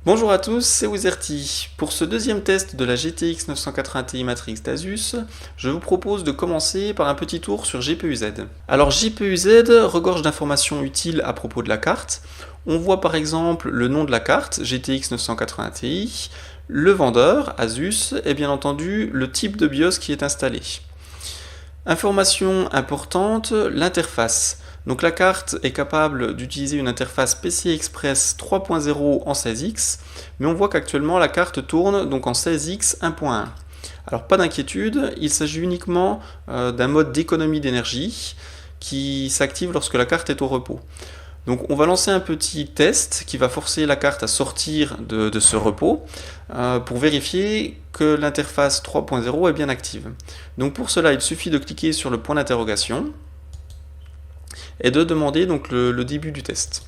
Bonjour à tous, c'est Wizerty. Pour ce deuxième test de la GTX 980 Ti Matrix d'Asus, je vous propose de commencer par un petit tour sur GPU-Z. Alors GPU-Z regorge d'informations utiles à propos de la carte. On voit par exemple le nom de la carte, GTX 980 Ti, le vendeur, Asus, et bien entendu le type de BIOS qui est installé. Information importante, l'interface. Donc la carte est capable d'utiliser une interface PCI Express 3.0 en 16X, mais on voit qu'actuellement la carte tourne donc en 16X 1.1. Alors pas d'inquiétude, il s'agit uniquement d'un mode d'économie d'énergie qui s'active lorsque la carte est au repos. Donc on va lancer un petit test qui va forcer la carte à sortir de ce repos pour vérifier que l'interface 3.0 est bien active. Donc pour cela, il suffit de cliquer sur le point d'interrogation et de demander donc le début du test.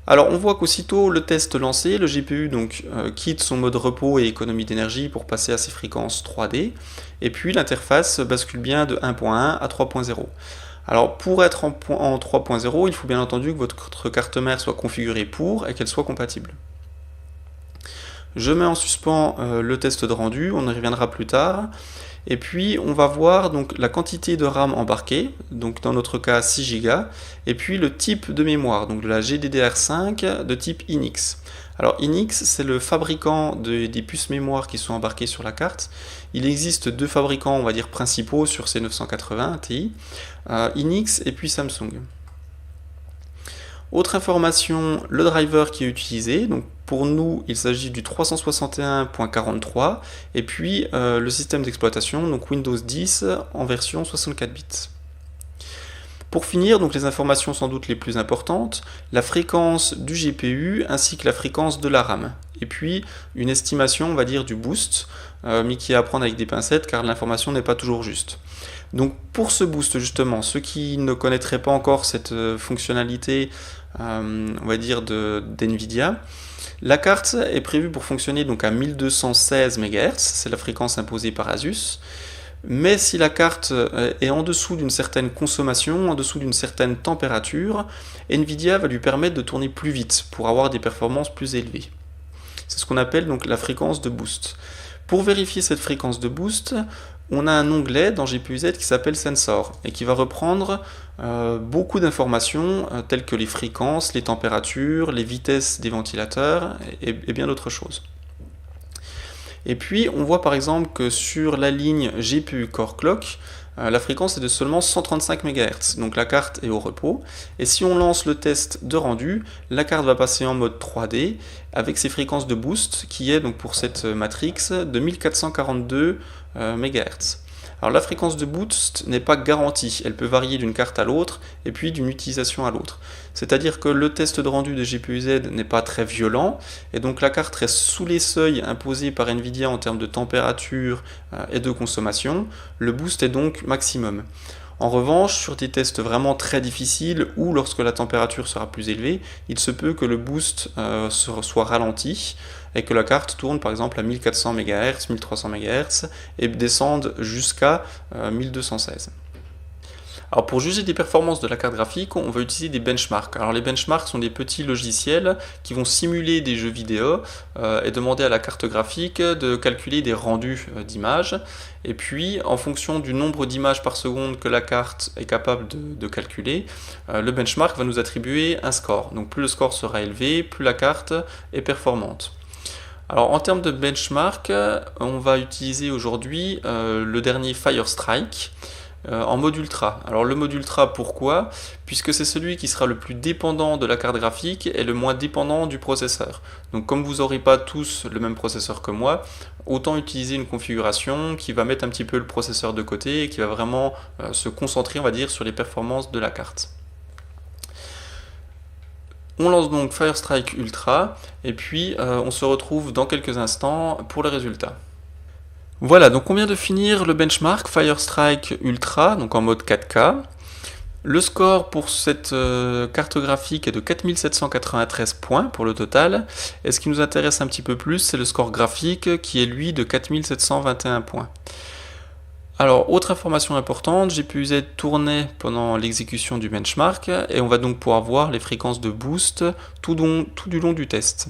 Alors on voit qu'aussitôt le test lancé, le GPU donc quitte son mode repos et économie d'énergie pour passer à ses fréquences 3D, et puis l'interface bascule bien de 1.1 à 3.0. Alors pour être en 3.0, il faut bien entendu que votre carte mère soit configurée pour et qu'elle soit compatible. Je mets en suspens le test de rendu, on y reviendra plus tard. Et puis on va voir donc la quantité de RAM embarquée, donc dans notre cas 6 Go, et puis le type de mémoire, donc de la GDDR5 de type Hynix. Alors Hynix, c'est le fabricant des puces mémoire qui sont embarquées sur la carte. Il existe deux fabricants, on va dire, principaux sur ces 980 Ti, Hynix et puis Samsung. Autre information, le driver qui est utilisé, donc pour nous il s'agit du 361.43 et puis le système d'exploitation, donc Windows 10 en version 64 bits. Pour finir, donc les informations sans doute les plus importantes, la fréquence du GPU ainsi que la fréquence de la RAM. Et puis une estimation, on va dire, du boost, mais qui est à prendre avec des pincettes car l'information n'est pas toujours juste. Donc pour ce boost justement, ceux qui ne connaîtraient pas encore cette fonctionnalité, on va dire d'NVIDIA, la carte est prévue pour fonctionner donc à 1216 MHz, c'est la fréquence imposée par Asus. Mais si la carte est en dessous d'une certaine consommation, en dessous d'une certaine température, NVIDIA va lui permettre de tourner plus vite pour avoir des performances plus élevées. C'est ce qu'on appelle donc la fréquence de boost. Pour vérifier cette fréquence de boost, on a un onglet dans GPU-Z qui s'appelle Sensor et qui va reprendre beaucoup d'informations telles que les fréquences, les températures, les vitesses des ventilateurs et bien d'autres choses. Et puis on voit par exemple que sur la ligne GPU Core Clock, la fréquence est de seulement 135 MHz, donc la carte est au repos. Et si on lance le test de rendu, la carte va passer en mode 3D avec ses fréquences de boost qui est donc pour cette matrix de 1442 MHz. Alors la fréquence de boost n'est pas garantie, elle peut varier d'une carte à l'autre et puis d'une utilisation à l'autre. C'est-à-dire que le test de rendu de GPU-Z n'est pas très violent et donc la carte reste sous les seuils imposés par NVIDIA en termes de température et de consommation. Le boost est donc maximum. En revanche, sur des tests vraiment très difficiles ou lorsque la température sera plus élevée, il se peut que le boost soit ralenti et que la carte tourne par exemple à 1400 MHz, 1300 MHz et descende jusqu'à 1216. Alors pour juger des performances de la carte graphique, on va utiliser des benchmarks. Alors les benchmarks sont des petits logiciels qui vont simuler des jeux vidéo et demander à la carte graphique de calculer des rendus d'images. Et puis en fonction du nombre d'images par seconde que la carte est capable de calculer, le benchmark va nous attribuer un score. Donc plus le score sera élevé, plus la carte est performante. Alors en termes de benchmark, on va utiliser aujourd'hui le dernier Firestrike en mode ultra. Alors le mode ultra, pourquoi? Puisque c'est celui qui sera le plus dépendant de la carte graphique et le moins dépendant du processeur. Donc comme vous n'aurez pas tous le même processeur que moi, autant utiliser une configuration qui va mettre un petit peu le processeur de côté et qui va vraiment se concentrer, on va dire, sur les performances de la carte. On lance donc Firestrike Ultra et puis on se retrouve dans quelques instants pour les résultats. Voilà, donc on vient de finir le benchmark Firestrike Ultra, donc en mode 4K. Le score pour cette carte graphique est de 4793 points pour le total, et ce qui nous intéresse un petit peu plus, c'est le score graphique qui est lui de 4721 points. Alors, autre information importante, GPU-Z tournait pendant l'exécution du benchmark, et on va donc pouvoir voir les fréquences de boost tout du long du test.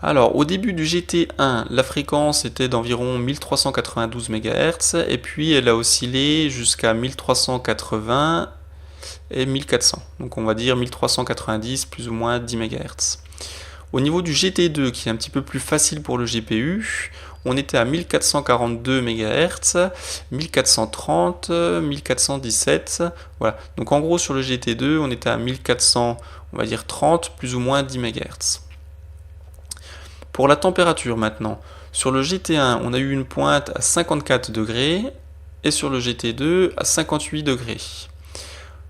Alors, au début du GT1, la fréquence était d'environ 1392 MHz, et puis elle a oscillé jusqu'à 1380 et 1400. Donc on va dire 1390 plus ou moins 10 MHz. Au niveau du GT2, qui est un petit peu plus facile pour le GPU, on était à 1442 MHz, 1430, 1417. Voilà. Donc en gros sur le GT2, on était à 1400, on va dire 30 plus ou moins 10 MHz. Pour la température maintenant, sur le GT1, on a eu une pointe à 54 degrés et sur le GT2 à 58 degrés.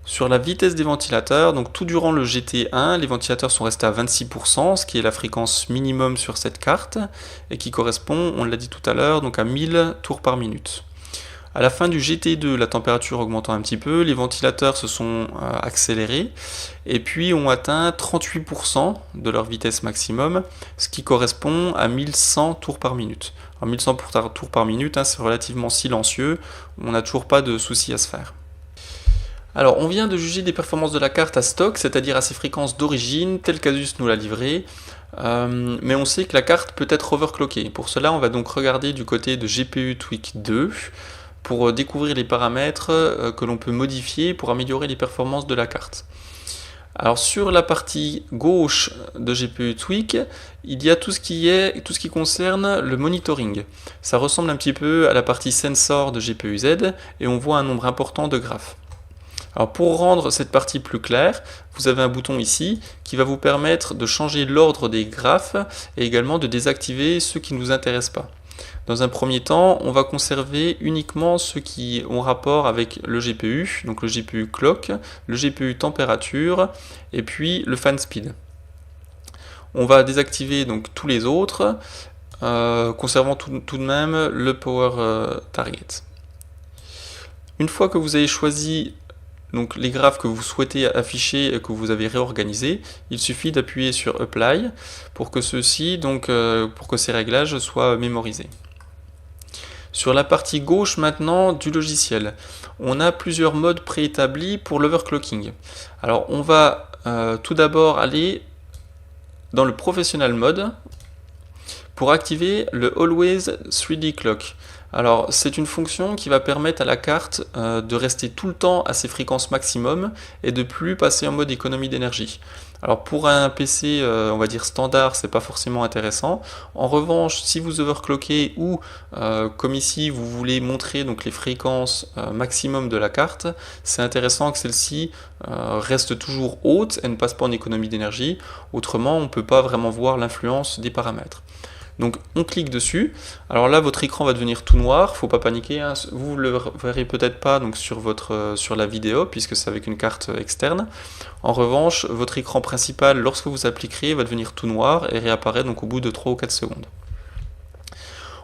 Sur la vitesse des ventilateurs, donc tout durant le GT1, les ventilateurs sont restés à 26%, ce qui est la fréquence minimum sur cette carte, et qui correspond, on l'a dit tout à l'heure, donc à 1000 tours par minute. À la fin du GT2, la température augmentant un petit peu, les ventilateurs se sont accélérés et puis ont atteint 38% de leur vitesse maximum, ce qui correspond à 1100 tours par minute. Alors 1100 tours par minute, c'est relativement silencieux, on n'a toujours pas de soucis à se faire. Alors on vient de juger des performances de la carte à stock, c'est-à-dire à ses fréquences d'origine, telles qu'Asus nous l'a livré. Mais on sait que la carte peut être overclockée. Pour cela, on va donc regarder du côté de GPU Tweak 2 pour découvrir les paramètres que l'on peut modifier pour améliorer les performances de la carte. Alors sur la partie gauche de GPU Tweak, il y a tout ce qui concerne le monitoring. Ça ressemble un petit peu à la partie sensor de GPU-Z et on voit un nombre important de graphes. Alors pour rendre cette partie plus claire, vous avez un bouton ici qui va vous permettre de changer l'ordre des graphes et également de désactiver ceux qui ne vous intéressent pas. Dans un premier temps, on va conserver uniquement ceux qui ont rapport avec le GPU, donc le GPU clock, le GPU température et puis le fan speed. On va désactiver donc tous les autres, conservant tout de même le power target. Une fois que vous avez choisi donc les graphes que vous souhaitez afficher et que vous avez réorganisés, il suffit d'appuyer sur Apply pour que pour que ces réglages soient mémorisés. Sur la partie gauche maintenant du logiciel, on a plusieurs modes préétablis pour l'overclocking. Alors on va tout d'abord aller dans le Professional Mode pour activer le Always 3D Clock. Alors c'est une fonction qui va permettre à la carte de rester tout le temps à ses fréquences maximum et de plus passer en mode économie d'énergie. Alors pour un PC on va dire standard, c'est pas forcément intéressant. En revanche, si vous overclockez ou comme ici vous voulez montrer donc les fréquences maximum de la carte, c'est intéressant que celle-ci reste toujours haute et ne passe pas en économie d'énergie. Autrement, on ne peut pas vraiment voir l'influence des paramètres. Donc on clique dessus, alors là votre écran va devenir tout noir, faut pas paniquer, vous ne le verrez peut-être pas donc sur la vidéo puisque c'est avec une carte externe. En revanche, votre écran principal lorsque vous appliquerez va devenir tout noir et réapparaît donc au bout de 3 ou 4 secondes.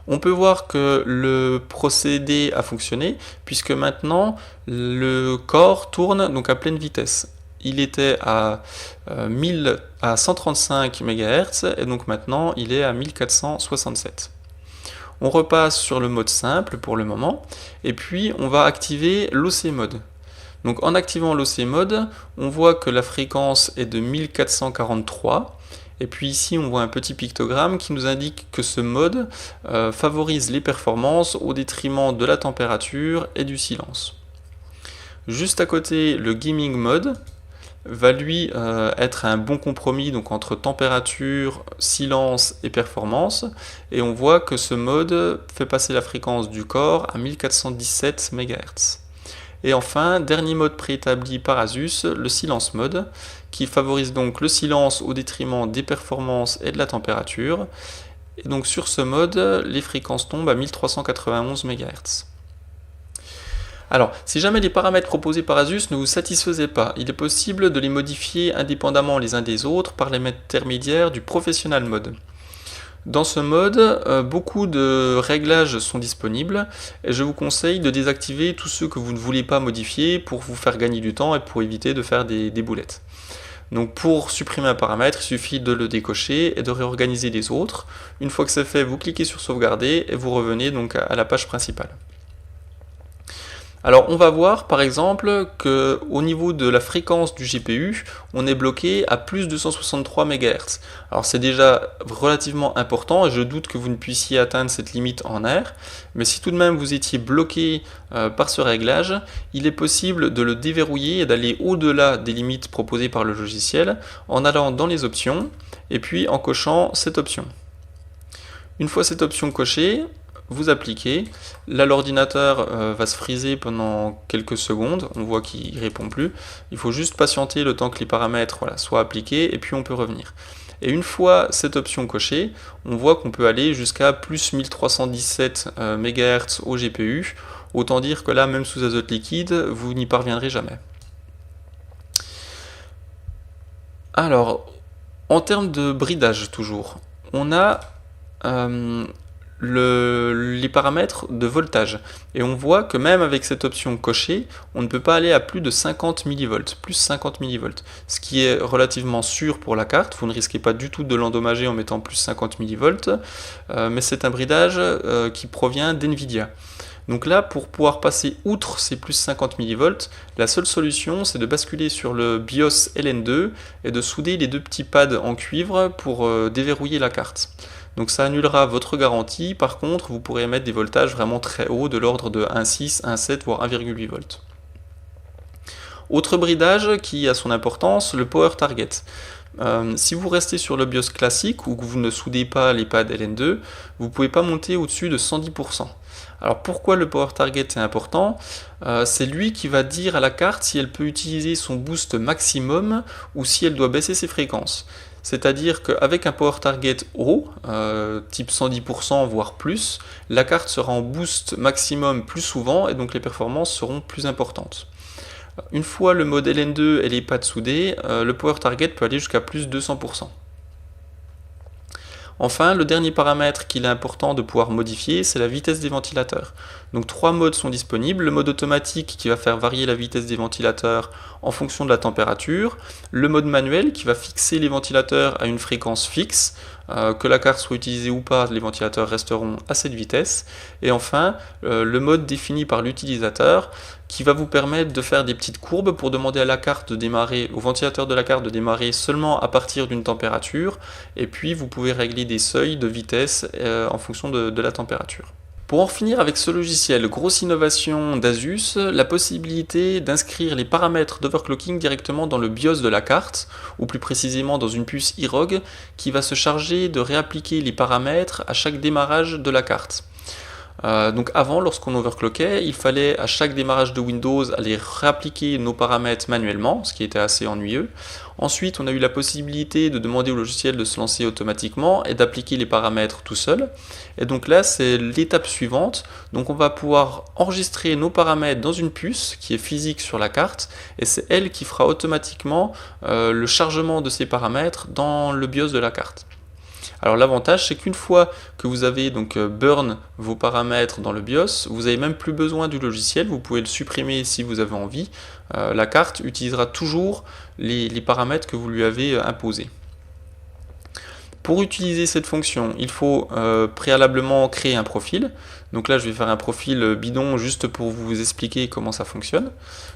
On peut voir que le procédé a fonctionné puisque maintenant le corps tourne donc à pleine vitesse. Il était à 135 MHz et donc maintenant il est à 1467. On repasse sur le mode simple pour le moment et puis on va activer l'OC mode. Donc en activant l'OC mode, on voit que la fréquence est de 1443 et puis ici on voit un petit pictogramme qui nous indique que ce mode favorise les performances au détriment de la température et du silence. Juste à côté, le gaming mode va lui être un bon compromis donc entre température, silence et performance, et on voit que ce mode fait passer la fréquence du corps à 1417 MHz. Et enfin, dernier mode préétabli par Asus, le silence mode, qui favorise donc le silence au détriment des performances et de la température. Et donc sur ce mode, les fréquences tombent à 1391 MHz. Alors, si jamais les paramètres proposés par Asus ne vous satisfaisaient pas, il est possible de les modifier indépendamment les uns des autres par l'intermédiaire du Professional Mode. Dans ce mode, beaucoup de réglages sont disponibles et je vous conseille de désactiver tous ceux que vous ne voulez pas modifier pour vous faire gagner du temps et pour éviter de faire des boulettes. Donc pour supprimer un paramètre, il suffit de le décocher et de réorganiser les autres. Une fois que c'est fait, vous cliquez sur sauvegarder et vous revenez donc à la page principale. Alors on va voir par exemple qu'au niveau de la fréquence du GPU, on est bloqué à plus de 263 MHz. Alors c'est déjà relativement important et je doute que vous ne puissiez atteindre cette limite en R, mais si tout de même vous étiez bloqué par ce réglage, il est possible de le déverrouiller et d'aller au-delà des limites proposées par le logiciel en allant dans les options et puis en cochant cette option. Une fois cette option cochée, vous appliquez, là l'ordinateur va se freezer pendant quelques secondes, on voit qu'il ne répond plus, il faut juste patienter le temps que les paramètres soient appliqués et puis on peut revenir. Et une fois cette option cochée, on voit qu'on peut aller jusqu'à plus 1317 MHz au GPU, autant dire que là même sous azote liquide, vous n'y parviendrez jamais. Alors, en termes de bridage toujours, on a les paramètres de voltage. Et on voit que même avec cette option cochée, on ne peut pas aller à plus de 50 mV, plus 50 mV, ce qui est relativement sûr pour la carte. Vous ne risquez pas du tout de l'endommager en mettant plus 50 mV, mais c'est un bridage qui provient d'NVIDIA. Donc là, pour pouvoir passer outre ces plus 50 mV, la seule solution, c'est de basculer sur le BIOS LN2 et de souder les deux petits pads en cuivre pour déverrouiller la carte. Donc ça annulera votre garantie, par contre vous pourrez mettre des voltages vraiment très hauts de l'ordre de 1,6, 1,7 voire 1,8 volts. Autre bridage qui a son importance, le Power Target. Si vous restez sur le BIOS classique ou que vous ne soudez pas les pads LN2, vous ne pouvez pas monter au-dessus de 110%. Alors pourquoi le Power Target est important? C'est lui qui va dire à la carte si elle peut utiliser son boost maximum ou si elle doit baisser ses fréquences. C'est-à-dire qu'avec un Power Target haut, type 110% voire plus, la carte sera en boost maximum plus souvent et donc les performances seront plus importantes. Une fois le mode LN2 et les pads soudés, le Power Target peut aller jusqu'à plus de 200%. Enfin, le dernier paramètre qu'il est important de pouvoir modifier, c'est la vitesse des ventilateurs. Donc 3 modes sont disponibles, le mode automatique qui va faire varier la vitesse des ventilateurs en fonction de la température, le mode manuel qui va fixer les ventilateurs à une fréquence fixe, que la carte soit utilisée ou pas, les ventilateurs resteront à cette vitesse, et enfin le mode défini par l'utilisateur qui va vous permettre de faire des petites courbes pour demander à la carte de démarrer, au ventilateur de la carte de démarrer seulement à partir d'une température, et puis vous pouvez régler des seuils de vitesse en fonction de la température. Pour en finir avec ce logiciel, grosse innovation d'Asus, la possibilité d'inscrire les paramètres d'overclocking directement dans le BIOS de la carte, ou plus précisément dans une puce iROG, qui va se charger de réappliquer les paramètres à chaque démarrage de la carte. Donc avant, lorsqu'on overclockait, il fallait à chaque démarrage de Windows aller réappliquer nos paramètres manuellement, ce qui était assez ennuyeux. Ensuite, on a eu la possibilité de demander au logiciel de se lancer automatiquement et d'appliquer les paramètres tout seul. Et donc là, c'est l'étape suivante. Donc on va pouvoir enregistrer nos paramètres dans une puce qui est physique sur la carte, et c'est elle qui fera automatiquement le chargement de ces paramètres dans le BIOS de la carte. Alors l'avantage, c'est qu'une fois que vous avez donc burn vos paramètres dans le BIOS, vous n'avez même plus besoin du logiciel, vous pouvez le supprimer si vous avez envie. La carte utilisera toujours les paramètres que vous lui avez imposés. Pour utiliser cette fonction, il faut préalablement créer un profil. Donc là, je vais faire un profil bidon juste pour vous expliquer comment ça fonctionne.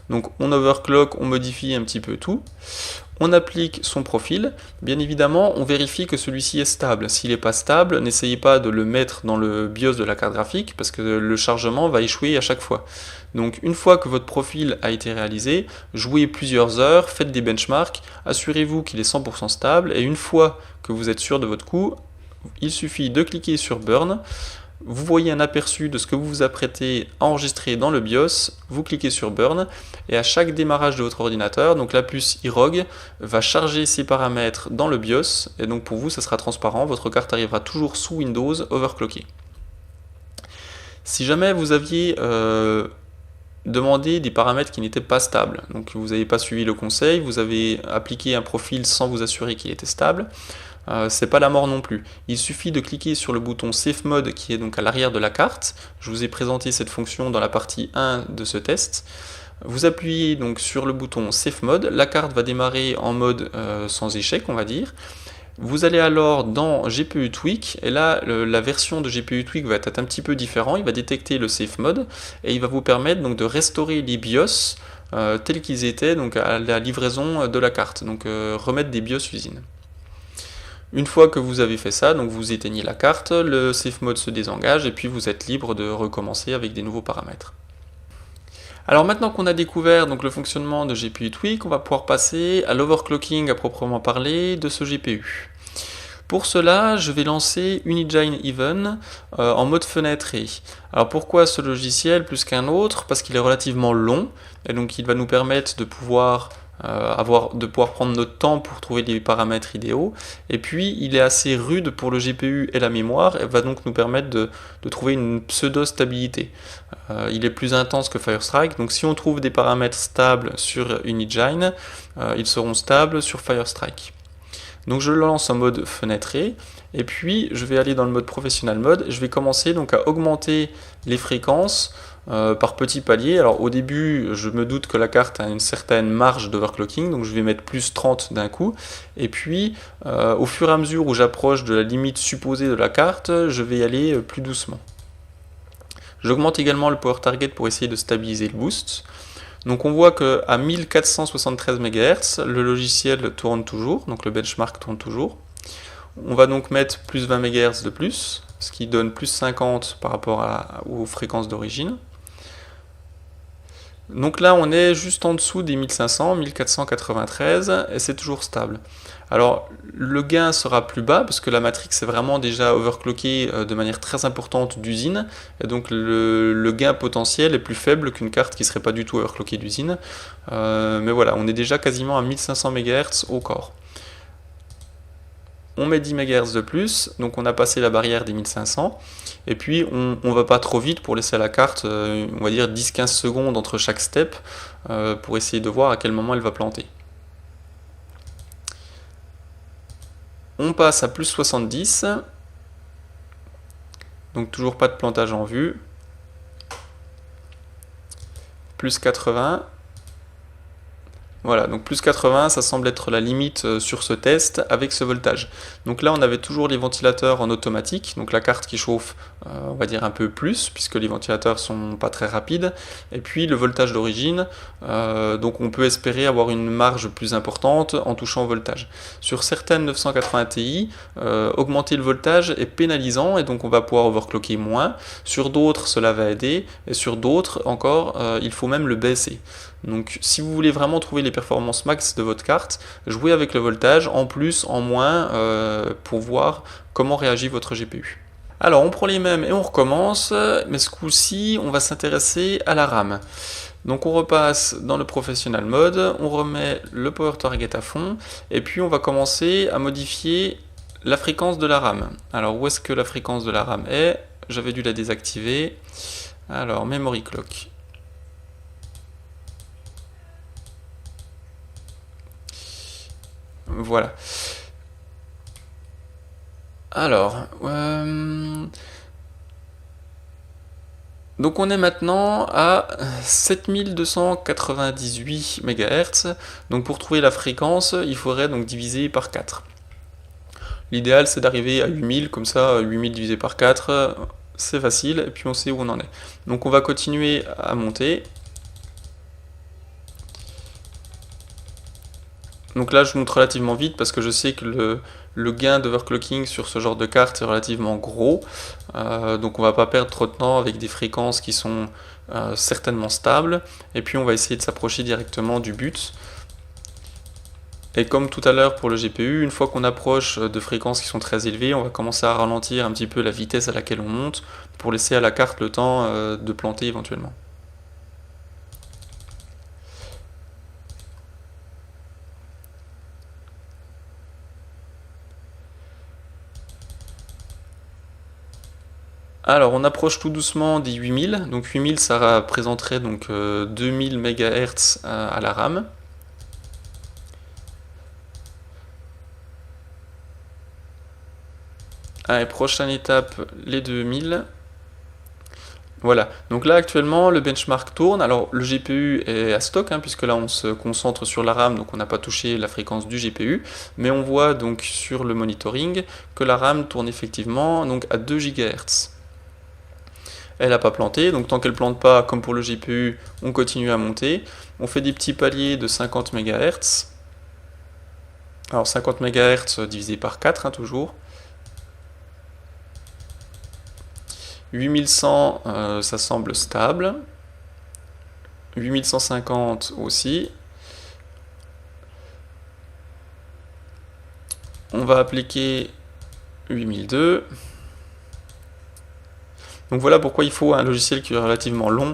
Donc on overclock, on modifie un petit peu tout. On applique son profil. Bien évidemment, on vérifie que celui-ci est stable. S'il n'est pas stable, n'essayez pas de le mettre dans le BIOS de la carte graphique parce que le chargement va échouer à chaque fois. Donc une fois que votre profil a été réalisé, jouez plusieurs heures, faites des benchmarks, assurez-vous qu'il est 100% stable et une fois que vous êtes sûr de votre coup, il suffit de cliquer sur Burn. Vous voyez un aperçu de ce que vous vous apprêtez à enregistrer dans le BIOS, vous cliquez sur Burn, et à chaque démarrage de votre ordinateur, donc la puce iROG va charger ses paramètres dans le BIOS, et donc pour vous ça sera transparent, votre carte arrivera toujours sous Windows overclockée. Si jamais vous aviez demandé des paramètres qui n'étaient pas stables, donc vous n'avez pas suivi le conseil, vous avez appliqué un profil sans vous assurer qu'il était stable, c'est pas la mort non plus. Il suffit de cliquer sur le bouton Safe Mode qui est donc à l'arrière de la carte. Je vous ai présenté cette fonction dans la partie 1 de ce test. Vous appuyez donc sur le bouton Safe Mode, la carte va démarrer en mode sans échec, on va dire. Vous allez alors dans GPU Tweak, et là la version de GPU Tweak va être un petit peu différente, il va détecter le Safe Mode, et il va vous permettre donc de restaurer les BIOS tels qu'ils étaient donc à la livraison de la carte, donc remettre des BIOS usine. Une fois que vous avez fait ça, donc vous éteignez la carte, le Safe Mode se désengage, et puis vous êtes libre de recommencer avec des nouveaux paramètres. Alors maintenant qu'on a découvert donc le fonctionnement de GPU Tweak, on va pouvoir passer à l'overclocking à proprement parler de ce GPU. Pour cela, je vais lancer Unigine Even en mode fenêtré. Alors pourquoi ce logiciel plus qu'un autre? Parce qu'il est relativement long, et donc il va nous permettre de pouvoir prendre notre temps pour trouver les paramètres idéaux, et puis il est assez rude pour le GPU et la mémoire, et va donc nous permettre de trouver une pseudo-stabilité. Il est plus intense que Firestrike, donc si on trouve des paramètres stables sur Unigine, ils seront stables sur Firestrike. Donc je le lance en mode fenêtré, et puis je vais aller dans le mode professionnel mode, je vais commencer donc à augmenter les fréquences par petits paliers. Alors au début, je me doute que la carte a une certaine marge d'overclocking, donc je vais mettre plus 30 d'un coup, et puis au fur et à mesure où j'approche de la limite supposée de la carte, je vais y aller plus doucement. J'augmente également le power target pour essayer de stabiliser le boost. Donc on voit qu'à 1473 MHz, le logiciel tourne toujours, donc le benchmark tourne toujours. On va donc mettre plus 20 MHz de plus, ce qui donne plus 50 par rapport aux fréquences d'origine. Donc là on est juste en dessous des 1500, 1493, et c'est toujours stable. Alors le gain sera plus bas parce que la matrix est vraiment déjà overclockée de manière très importante d'usine, et donc le gain potentiel est plus faible qu'une carte qui ne serait pas du tout overclockée d'usine. Mais voilà, on est déjà quasiment à 1500 MHz au corps. On met 10 MHz de plus, donc on a passé la barrière des 1500, et puis on ne va pas trop vite pour laisser à la carte, on va dire 10-15 secondes entre chaque step, pour essayer de voir à quel moment elle va planter. On passe à plus 70, donc toujours pas de plantage en vue, plus 80, voilà, donc plus 80, ça semble être la limite sur ce test avec ce voltage. Donc là, on avait toujours les ventilateurs en automatique, donc la carte qui chauffe, on va dire un peu plus, puisque les ventilateurs sont pas très rapides, et puis le voltage d'origine, donc on peut espérer avoir une marge plus importante en touchant au voltage. Sur certaines 980 Ti, augmenter le voltage est pénalisant, et donc on va pouvoir overclocker moins. Sur d'autres, cela va aider, et sur d'autres encore, il faut même le baisser. Donc si vous voulez vraiment trouver les performances max de votre carte, jouez avec le voltage en plus, en moins, pour voir comment réagit votre GPU. Alors on prend les mêmes et on recommence, mais ce coup-ci on va s'intéresser à la RAM. Donc on repasse dans le professional mode, on remet le power target à fond, et puis on va commencer à modifier la fréquence de la RAM. Alors où est-ce que la fréquence de la RAM est? J'avais dû la désactiver. Alors memory clock. Voilà. Alors, donc on est maintenant à 7298 MHz. Donc pour trouver la fréquence, il faudrait donc diviser par 4. L'idéal c'est d'arriver à 8000, comme ça 8000 divisé par 4, c'est facile, et puis on sait où on en est. Donc on va continuer à monter. Donc là je monte relativement vite parce que je sais que le gain d'overclocking sur ce genre de carte est relativement gros, donc on va pas perdre trop de temps avec des fréquences qui sont certainement stables, et puis on va essayer de s'approcher directement du but. Et comme tout à l'heure pour le GPU, une fois qu'on approche de fréquences qui sont très élevées, on va commencer à ralentir un petit peu la vitesse à laquelle on monte pour laisser à la carte le temps de planter éventuellement. Alors on approche tout doucement des 8000, donc 8000 ça représenterait donc 2000 MHz à la RAM. Allez, prochaine étape, les 2000. Voilà, donc là actuellement le benchmark tourne, alors le GPU est à stock, puisque là on se concentre sur la RAM, donc on n'a pas touché la fréquence du GPU, mais on voit donc sur le monitoring que la RAM tourne effectivement donc à 2 GHz. Elle n'a pas planté, donc tant qu'elle ne plante pas, comme pour le GPU, on continue à monter. On fait des petits paliers de 50 MHz. Alors 50 MHz divisé par 4, toujours. 8100, ça semble stable. 8150 aussi. On va appliquer 8002. Donc voilà pourquoi il faut un logiciel qui est relativement long.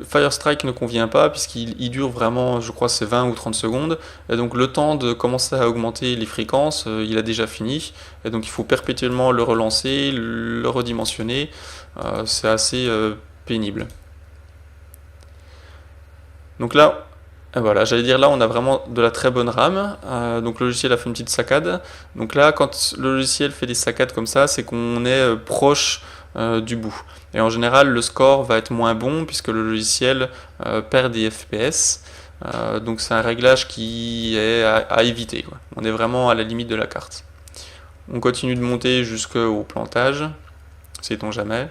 Firestrike ne convient pas puisqu'il dure vraiment, je crois c'est 20 ou 30 secondes. Et donc le temps de commencer à augmenter les fréquences, il a déjà fini. Et donc il faut perpétuellement le relancer, le redimensionner. C'est assez pénible. Donc là, voilà, j'allais dire là on a vraiment de la très bonne RAM. Donc le logiciel a fait une petite saccade. Donc là quand le logiciel fait des saccades comme ça, c'est qu'on est proche du bout. Et en général, le score va être moins bon puisque le logiciel perd des FPS. Donc c'est un réglage qui est à éviter, quoi. On est vraiment à la limite de la carte. On continue de monter jusqu'au plantage, sait-on jamais.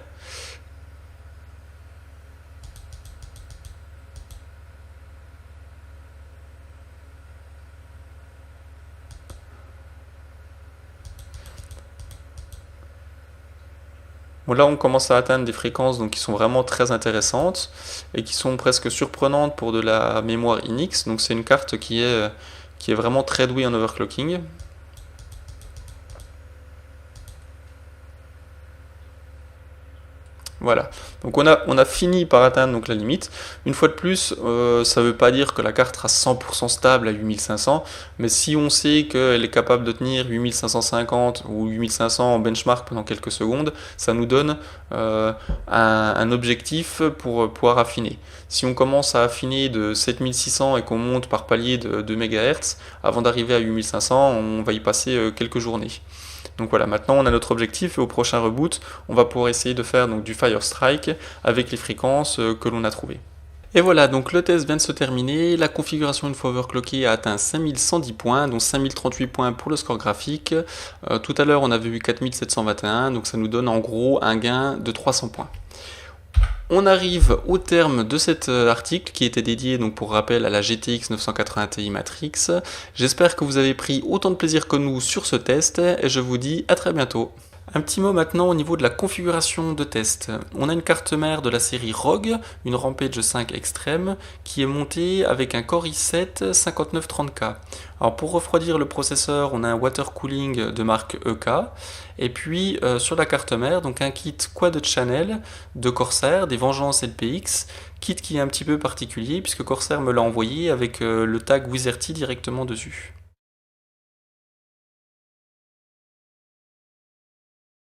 Bon, là, on commence à atteindre des fréquences donc, qui sont vraiment très intéressantes et qui sont presque surprenantes pour de la mémoire Inix. Donc c'est une carte qui est vraiment très douée en overclocking. Voilà, donc on a fini par atteindre donc la limite. Une fois de plus, ça ne veut pas dire que la carte sera 100% stable à 8500, mais si on sait qu'elle est capable de tenir 8550 ou 8500 en benchmark pendant quelques secondes, ça nous donne un objectif pour pouvoir affiner. Si on commence à affiner de 7600 et qu'on monte par palier de 2 MHz, avant d'arriver à 8500, on va y passer quelques journées. Donc voilà, maintenant on a notre objectif et au prochain reboot, on va pouvoir essayer de faire donc, du Firestrike avec les fréquences que l'on a trouvées. Et voilà, donc le test vient de se terminer, la configuration une fois overclockée a atteint 5110 points, dont 5038 points pour le score graphique. Tout à l'heure on avait eu 4721, donc ça nous donne en gros un gain de 300 points. On arrive au terme de cet article qui était dédié, donc pour rappel, à la GTX 980 Ti Matrix. J'espère que vous avez pris autant de plaisir que nous sur ce test et je vous dis à très bientôt. Un petit mot maintenant au niveau de la configuration de test. On a une carte mère de la série ROG, une Rampage 5 Extreme, qui est montée avec un Core i7 5930K. Alors pour refroidir le processeur, on a un water cooling de marque EK. Et puis sur la carte mère, donc un kit Quad Channel de Corsair, des Vengeance LPX, kit qui est un petit peu particulier puisque Corsair me l'a envoyé avec le tag Wizerty directement dessus.